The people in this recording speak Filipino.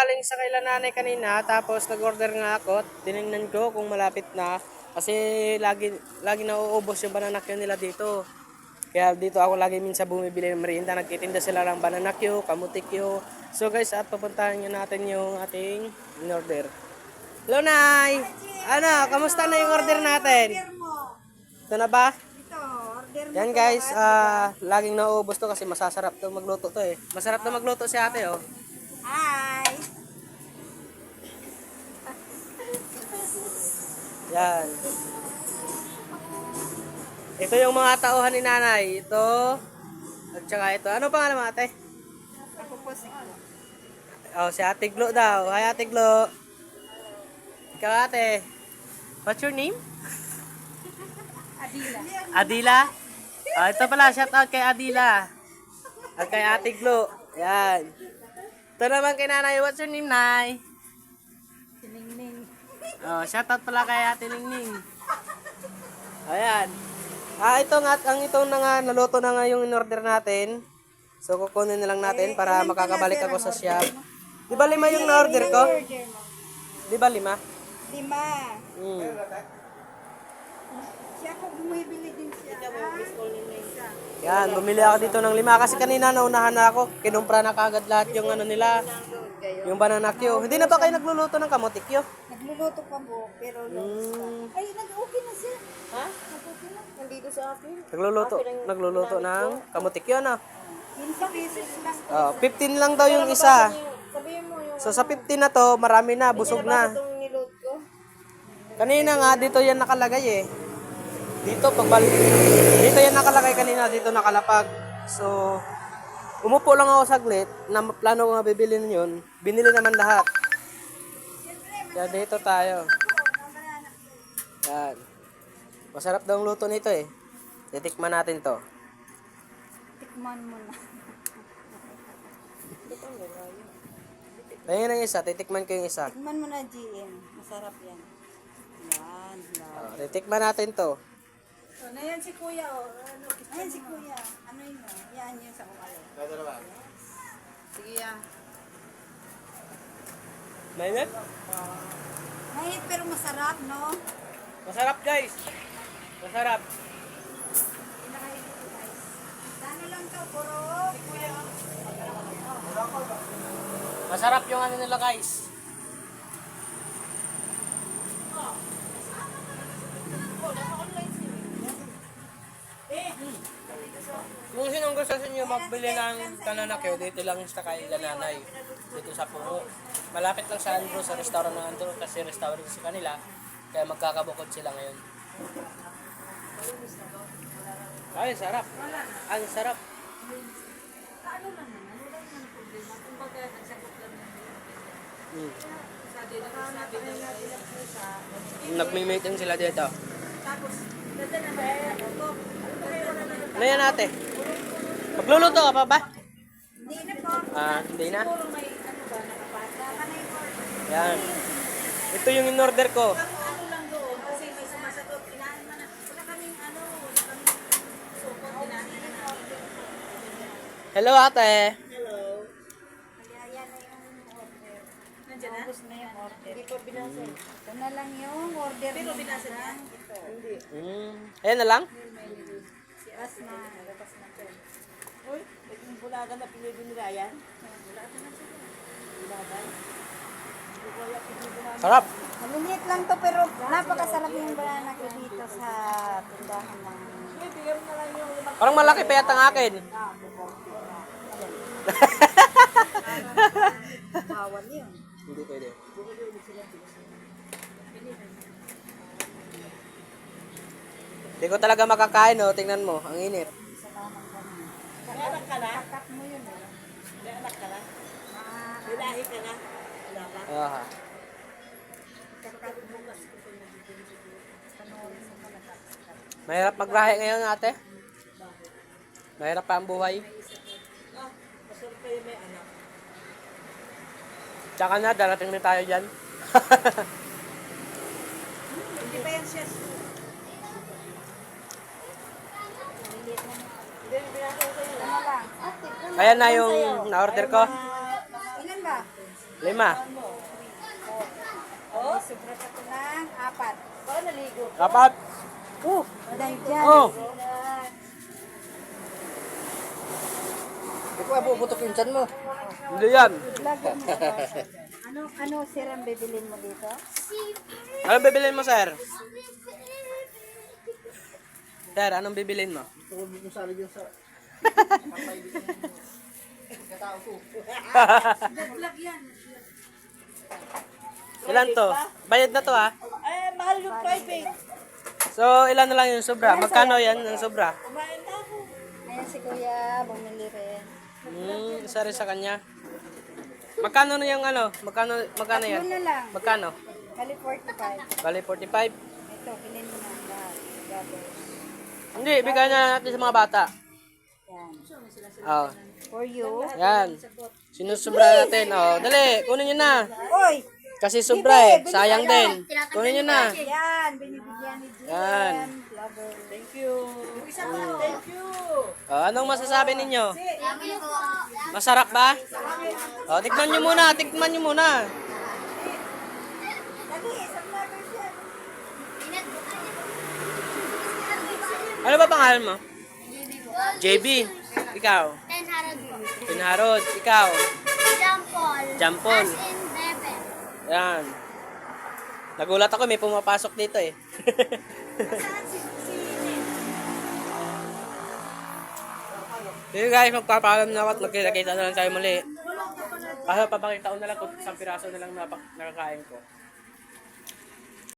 galing sa kaila nanay kanina, tapos nag-order nga ako. Tinignan ko kung malapit na. Kasi lagi nauubos yung banana Q nila dito. Kaya dito ako lagi minsan bumibili ng merienda. Nagtitinda sila ng banana Q, kamuti Q. So guys, at pupuntahan nyo natin yung ating in-order. Hello, Nay! Ano, kamusta na yung order natin? Ito na ba? Yan guys, laging nauubos to kasi masasarap to magluto to eh. Masarap to magluto si ate oh. Hi! Yan. Ito yung mga tauhan ni nanay. Ito. At saka ito. Ano pangalan mo ate? Ako po si Oh, si Ate Glo daw. Hi Ate Glo. Ikaw ate. What's your name? Adila. Adila? Ito pala, shout out kay Adila. At kay Ate Glo. Yan. Ito naman kay nanay. What's your name, Nay? Siningning. Oh, shout out pala kay Ate Ningning. Ayan. Ito nga, itong na nga, naluto na nga yung in-order natin. So, kukunin na lang natin para makakabalik ako sa shop. Di ba 5 yung na-order ko? Di ba 5? 5. Hmm. Siya ko bumibili din siya. Yan, bumili ako dito ng 5 kasi kanina naunahan na ako. Kinumpra na kagad lahat yung ano nila. Yung banana Q. Hindi na ba kayo nagluluto ng kamote Q? Nagluluto pa po, pero ay, nag-okay na siya. Ha? Nag-okay na. Nandito sa akin. Nagluluto ng kamote Q ano? 15 pesos lang. Oh, 15 lang daw yung isa. Sabihin mo yung So sa 15 na to, marami na, busog na. itong niload ko. Kanina nga, dito yan nakalagay eh. Dito, dito yan nakalagay kanina, dito nakalapag. So, umupo lang ako saglit, na plano ko nga bibilin yun. Binili naman lahat. Kaya dito tayo. Yan. Masarap daw ang luto nito eh. Titikman natin to. Tikman mo na. Ayun ang isa, titikman ko yung isa. Tikman mo na, GM. Masarap yan. Yan. Oh, titikman natin to. So, na yan si Kuya, oh. Ayan si Kuya. Ano yun, oh? Yan yun sa kumalo. Sige, yan. Mainit? Mahit pero masarap, no? Masarap guys. Masarap. Pinakain ko, guys. Ano lang to, puro Kuya. Masarap yung ano nila guys. Kung sinong gusto sa inyo magbili ng tananakyo, dito lang sa kaila nanay. Dito sa Puno. Malapit lang sa Andrew, sa restaurant ng Andrew kasi restaurant sa kanila. Kaya magkakabukod sila ngayon. Ay, sarap. Ang sarap. Nagme-meeting sila dito. Ano yan ate? Magluluto ka pa ba? Hindi na po. Hindi na. Puro may ano ba, nakapata. Panay po. Yan. Ito yung in-order ko. Ano lang doon, kasi may sumasagot. Kinain mo na. Wala kaming ano, wala kaming sukot. Kinain na natin. Hello ate. Hello. Kaya yan na yung order. Nandiyan na? Ubus na yung order. Hindi pa binasa. Ito na lang yung order. Pero binasa niya? Ito. Hindi. Ayan na lang? Si Asma. Nalapas na ito. Uy, yung bulaga na pinili ni Ryan. Bulaga na siya. Bulaga. Sarap. Maliliit lang to pero napakasarap yung banana ko dito sa tindahan ng... Bigyan na lang yung Parang malaki pa yata ang akin. Bawal yun. Hindi pwede. Hindi ko talaga makakain, no? Tingnan mo, ang init. may anak ka na. Cut mo yun eh. May anak ka na. Bilahi ka na. Wala pa. Aha. Mahirap maglahi ngayon, ate. Mahirap pa ang buhay. Masarap kayo may anak. Tsaka na, darating na tayo dyan. Hindi pa yan siya. Ayan na yung na-order ko. Ilan ba? 5. Oh? Sobra pa ito ng 4. Baka naligo. 4. Nandyan. Oh. Ikaw bubutok yung tiyan mo. Hindi yan. Lagyan mo. Ano sir ang bibilin mo dito? Ano bibilin mo, sir? Sir, anong bibilin mo? Ito yung sabi yung sa... Katao ko. Ilan to? Bayad na to, ha? Mahal yung private. So, ilan na lang yung sobra? Magkano yan yung sobra? Kumain na ako. Ayan si kuya, bumili rin. Isa rin sa kanya. Magkano na yung ano? Magkano yan? Tatlo na lang. Magkano? Bali 45. Bali 45. Ito, bilhin mo na lahat. Gabi. Hindi, bigay na natin sa mga bata. Yan. Oh, For you. yan. Sinusubra natin. Oh, dali, kunin nyo na. Oy! Kasi sobra eh. Sayang din. Kunin nyo na. Yan, binibigyan ni Jen. Yan. Lover. Thank you. Yung isa pa. Thank you. Oh, anong masasabi ninyo? Masarap ba? Oh, tikman nyo muna. Tikman nyo muna. Dali, isang lover yan. Ano ba pangalan mo? JB. Ikaw? Pinharod. Ikaw? Jampol. Yan. Nagulat ako, may pumapasok dito eh. Sige guys, magpapaalam na ako at magkita-kita na lang tayo muli. Para papakita ko na lang kung isang piraso na lang nakakain ko.